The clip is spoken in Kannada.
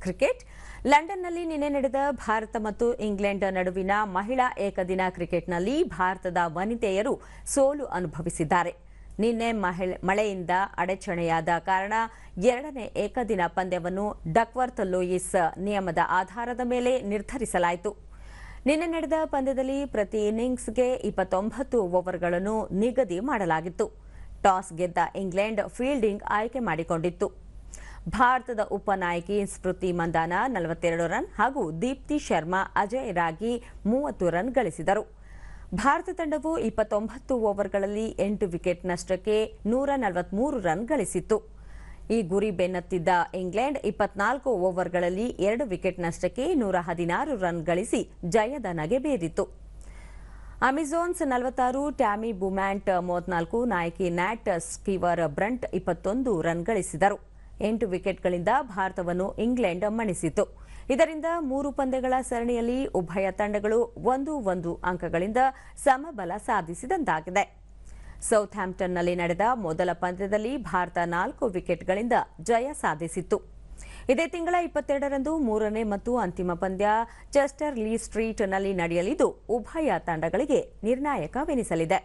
ಕ್ರಿಕೆಟ್ ಲಂಡನ್ನಲ್ಲಿ ನಿನ್ನೆ ನಡೆದ ಭಾರತ ಮತ್ತು ಇಂಗ್ಲೆಂಡ್ ನಡುವಿನ ಮಹಿಳಾ ಏಕದಿನ ಕ್ರಿಕೆಟ್ನಲ್ಲಿ ಭಾರತದ ವನಿತೆಯರು ಸೋಲು ಅನುಭವಿಸಿದ್ದಾರೆ. ನಿನ್ನೆ ಮಳೆಯಿಂದ ಅಡಚಣೆಯಾದ ಕಾರಣ ಎರಡನೇ ಏಕದಿನ ಪಂದ್ಯವನ್ನು ಡಕ್ವರ್ತ್ ಲೂಯಿಸ್ ನಿಯಮದ ಆಧಾರದ ಮೇಲೆ ನಿರ್ಧರಿಸಲಾಯಿತು. ನಿನ್ನೆ ನಡೆದ ಪಂದ್ಯದಲ್ಲಿ ಪ್ರತಿ ಇನ್ನಿಂಗ್ಸ್ಗೆ 29 ಓವರ್ಗಳನ್ನು ನಿಗದಿ ಮಾಡಲಾಗಿತ್ತು. ಟಾಸ್ ಗೆದ್ದ ಇಂಗ್ಲೆಂಡ್ ಫೀಲ್ಡಿಂಗ್ ಆಯ್ಕೆ ಮಾಡಿಕೊಂಡಿತ್ತು. ಭಾರತದ ಉಪನಾಯಕಿ ಸ್ಮೃತಿ ಮಂದಾನ 42 ರನ್ ಹಾಗೂ ದೀಪ್ತಿ ಶರ್ಮಾ ಅಜಯ್ ರಾಗಿ 30 ರನ್ ಗಳಿಸಿದರು. ಭಾರತ ತಂಡವು 29 ಓವರ್ಗಳಲ್ಲಿ 8 ವಿಕೆಟ್ ನಷ್ಟಕ್ಕೆ 143 ರನ್ ಗಳಿಸಿತ್ತು. ಈ ಗುರಿ ಬೆನ್ನತ್ತಿದ್ದ ಇಂಗ್ಲೆಂಡ್ 24 ಓವರ್ಗಳಲ್ಲಿ 2 ವಿಕೆಟ್ ನಷ್ಟಕ್ಕೆ 116 ರನ್ ಗಳಿಸಿ ಜಯದ ನಗೆ ಬೀರಿತು. ಅಮೆಜಾನ್ಸ್ 46, ಟ್ಯಾಮಿ ಬುಮ್ಯಾಂಟ್ 34, ನಾಯಕಿ ನ್ಯಾಟ್ ಸ್ಕೀವರ್ ಬ್ರಂಟ್ 21 ರನ್ ಗಳಿಸಿದರು. 8 ವಿಕೆಟ್ಗಳಿಂದ ಭಾರತವನ್ನು ಇಂಗ್ಲೆಂಡ್ ಮಣಿಸಿತು. ಇದರಿಂದ 3 ಪಂದ್ಯಗಳ ಸರಣಿಯಲ್ಲಿ ಉಭಯ ತಂಡಗಳು 1-1 ಅಂಕಗಳಿಂದ ಸಮಬಲ ಸಾಧಿಸಿದಂತಾಗಿದೆ. ಸೌಥ್ಯಾಂಪ್ಟನ್ನಲ್ಲಿ ನಡೆದ ಮೊದಲ ಪಂದ್ಯದಲ್ಲಿ ಭಾರತ 4 ವಿಕೆಟ್ಗಳಿಂದ ಜಯ ಸಾಧಿಸಿತ್ತು. ಇದೇ ತಿಂಗಳ 22ರಂದು 3ನೇ ಮತ್ತು ಅಂತಿಮ ಪಂದ್ಯ ಚೆಸ್ಟರ್ ಲೀ ಸ್ಟ್ರೀಟ್ನಲ್ಲಿ ನಡೆಯಲಿದ್ದು ಉಭಯ ತಂಡಗಳಿಗೆ ನಿರ್ಣಾಯಕವೆನಿಸಲಿದೆ.